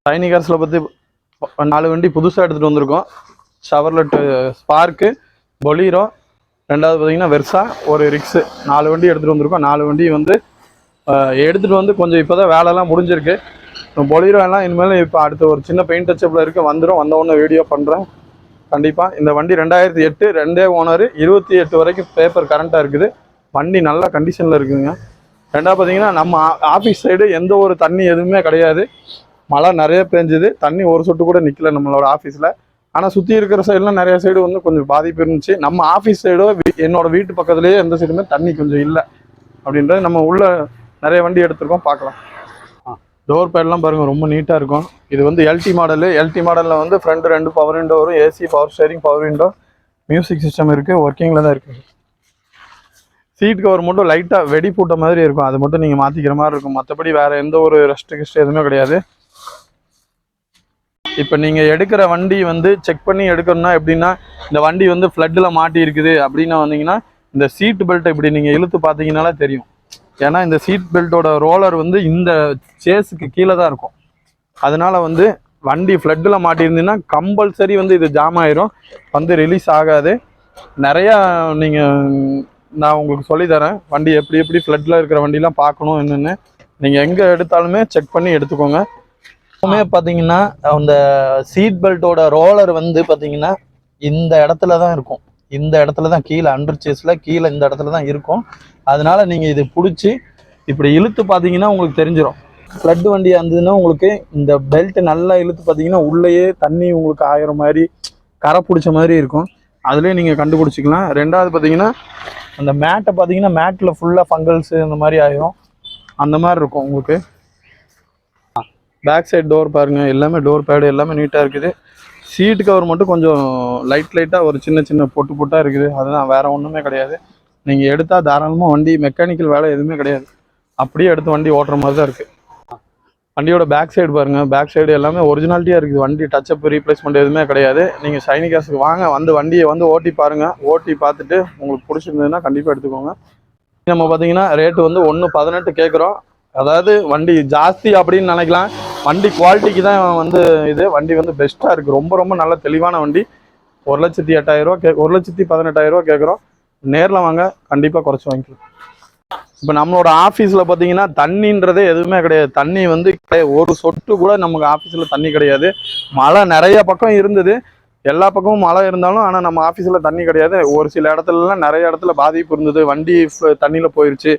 ஷைனி கார்ஸில் பற்றி 4 வண்டி புதுசாக எடுத்துகிட்டு வந்திருக்கோம். ஷவர்லெட் ஸ்பார்க்கு, பொலீரோ, ரெண்டாவது பார்த்தீங்கன்னா வெர்சா, ஒரு ரிக்ஸு, 4 வண்டி எடுத்துகிட்டு வந்திருக்கோம். 4 வண்டி வந்து எடுத்துகிட்டு வந்து கொஞ்சம் இப்போ தான் வேலைலாம் முடிஞ்சிருக்கு. பொலீரோ எல்லாம் இனிமேல் இப்போ அடுத்த ஒரு சின்ன பெயிண்ட் டச்சப்பில் இருக்குது, வந்துடும். வந்தவொடனே வீடியோ பண்ணுறேன் கண்டிப்பாக. இந்த வண்டி 2008, 2 ஓனர், 28 வரைக்கும் பேப்பர் கரண்ட்டாக இருக்குது. வண்டி நல்ல கண்டிஷனில் இருக்குதுங்க. ரெண்டாவது பார்த்தீங்கன்னா நம்ம ஆஃபீஸ் சைடு எந்த ஒரு தண்ணி எதுவுமே கிடையாது. மழை நிறைய பெஞ்சுது, தண்ணி ஒரு சொட்டு கூட நிற்கல நம்மளோட ஆஃபீஸில். ஆனால் சுற்றி இருக்கிற சைடெலாம் நிறைய சைடு வந்து கொஞ்சம் பாதிப்பு இருந்துச்சு. நம்ம ஆஃபீஸ் சைடோ என்னோட வீட்டு பக்கத்துலேயே எந்த சைடுமே தண்ணி கொஞ்சம் இல்லை அப்படின்றது. நம்ம உள்ள நிறைய வண்டி எடுத்துருக்கோம், பார்க்கலாம். டோர் பேட்லாம் பாருங்கள், ரொம்ப நீட்டாக இருக்கும். இது வந்து எல்டி மாடலு. எல்டி மாடலில் வந்து ஃப்ரண்ட் 2 பவர் விண்டோ வரும், AC, power steering, power window, music system இருக்குது, ஒர்க்கிங்கில் தான் இருக்குது. சீட் கவர் மட்டும் லைட்டாக வெடி பூட்ட மாதிரி இருக்கும், அது மட்டும் நீங்கள் மாற்றிக்கிற மாதிரி இருக்கும். மற்றபடி வேறு எந்த ஒரு ரெஸ்ட் எதுவுமே கிடையாது. இப்போ நீங்கள் எடுக்கிற வண்டி வந்து செக் பண்ணி எடுக்கணும்னா எப்படின்னா, இந்த வண்டி வந்து ஃப்ளட்டில் மாட்டி இருக்குது அப்படின்னா வந்தீங்கன்னா இந்த சீட் பெல்ட்டை இப்படி நீங்கள் இழுத்து பார்த்தீங்கன்னாலே தெரியும். ஏன்னா இந்த சீட் பெல்ட்டோட ரோலர் வந்து இந்த சேஸுக்கு கீழே தான் இருக்கும். அதனால வந்து வண்டி ஃப்ளட்டில் மாட்டியிருந்தீங்கன்னா கம்பல்சரி வந்து இது ஜாம் ஆயிரும், வந்து ரிலீஸ் ஆகாது. நிறையா நான் உங்களுக்கு சொல்லித்தரேன் வண்டி எப்படி ஃப்ளட்டில் இருக்கிற வண்டிலாம் பார்க்கணும் என்னென்னு. நீங்கள் எங்கே எடுத்தாலுமே செக் பண்ணி எடுத்துக்கோங்க. எப்பவுமே பார்த்தீங்கன்னா அந்த சீட் பெல்ட்டோட ரோலர் வந்து பார்த்தீங்கன்னா இந்த இடத்துல தான் இருக்கும். இந்த இடத்துல தான் கீழே அண்டர் சேஸில் கீழே இந்த இடத்துல தான் இருக்கும். அதனால நீங்கள் இது பிடிச்சி இப்படி இழுத்து பார்த்தீங்கன்னா உங்களுக்கு தெரிஞ்சிடும். ஃப்ளட் வண்டியாக இருந்ததுன்னா உங்களுக்கு இந்த பெல்ட் நல்லா இழுத்து பார்த்தீங்கன்னா உள்ளேயே தண்ணி உங்களுக்கு ஆகிற மாதிரி, கரை பிடிச்ச மாதிரி இருக்கும். அதுலேயே நீங்கள் கண்டுபிடிச்சிக்கலாம். ரெண்டாவது பார்த்தீங்கன்னா அந்த மேட்டை பார்த்தீங்கன்னா மேட்டில் ஃபுல்லாக ஃபங்கல்ஸு இந்த மாதிரி ஆகிரும், அந்த மாதிரி இருக்கும் உங்களுக்கு. பேக் சைடு டோர் பாருங்கள், எல்லாமே டோர் பேடு எல்லாமே நீட்டாக இருக்குது. சீட்டு கவர் மட்டும் கொஞ்சம் லைட்டாக ஒரு சின்ன பொட்டாக இருக்குது, அதுதான், வேறு ஒன்றுமே கிடையாது. நீங்கள் எடுத்தால் தாராளமாக வண்டி மெக்கானிக்கல் வேலை எதுவுமே கிடையாது, அப்படியே எடுத்து வண்டி ஓட்டுற மாதிரி தான் இருக்குது. வண்டியோட பேக் சைடு பாருங்கள், பேக் சைடு எல்லாமே ஒரிஜினாலிட்டியாக இருக்குது. வண்டி டச்சப் ரீப்ளேஸ்மெண்ட் எதுவுமே கிடையாது. நீங்கள் ஷைனி கார்ஸுக்கு வாங்க, வந்து வண்டியை வந்து ஓட்டி பாருங்கள். ஓட்டி பார்த்துட்டு உங்களுக்கு பிடிச்சிருந்ததுன்னா கண்டிப்பாக எடுத்துக்கோங்க. நம்ம பார்த்தீங்கன்னா ரேட்டு வந்து 1.18 கேட்குறோம். அதாவது வண்டி ஜாஸ்தி அப்படின்னு நினைக்கலாம், வண்டி குவாலிட்டிக்கு தான் வந்து இது. வண்டி வந்து பெஸ்ட்டாக இருக்குது, ரொம்ப நல்ல தெளிவான வண்டி. 1,08,000 ரூபா 1,18,000 ரூபா கேட்குறோம். நேரில் வாங்க, கண்டிப்பாக குறைச்சி வாங்கிக்கலாம். இப்போ நம்மளோட ஆஃபீஸில் பார்த்தீங்கன்னா தண்ணின்றதே எதுவுமே கிடையாது. தண்ணி வந்து ஒரு சொட்டு கூட நமக்கு ஆஃபீஸில் தண்ணி கிடையாது. மழை நிறைய பக்கம் இருந்தது, எல்லா பக்கமும் மழை இருந்தாலும் ஆனால் நம்ம ஆஃபீஸில் தண்ணி கிடையாது. ஒரு சில இடத்துலலாம் நிறைய இடத்துல பாதிப்பு இருந்தது, வண்டி தண்ணியில் போயிடுச்சு,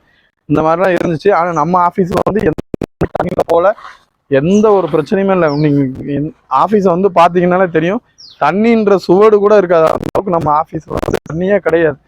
இந்த மாதிரிலாம் இருந்துச்சு. ஆனால் நம்ம ஆஃபீஸில் வந்து எந்த தண்ணியில் போல எந்த ஒரு பிரச்சனையுமே இல்லை. நீங்கள் ஆஃபீஸை வந்து பார்த்தீங்கன்னாலே தெரியும், தண்ணின்ற சுவடு கூட இருக்காது, அந்த அளவுக்கு நம்ம ஆஃபீஸில் வந்து தண்ணியே கிடையாது.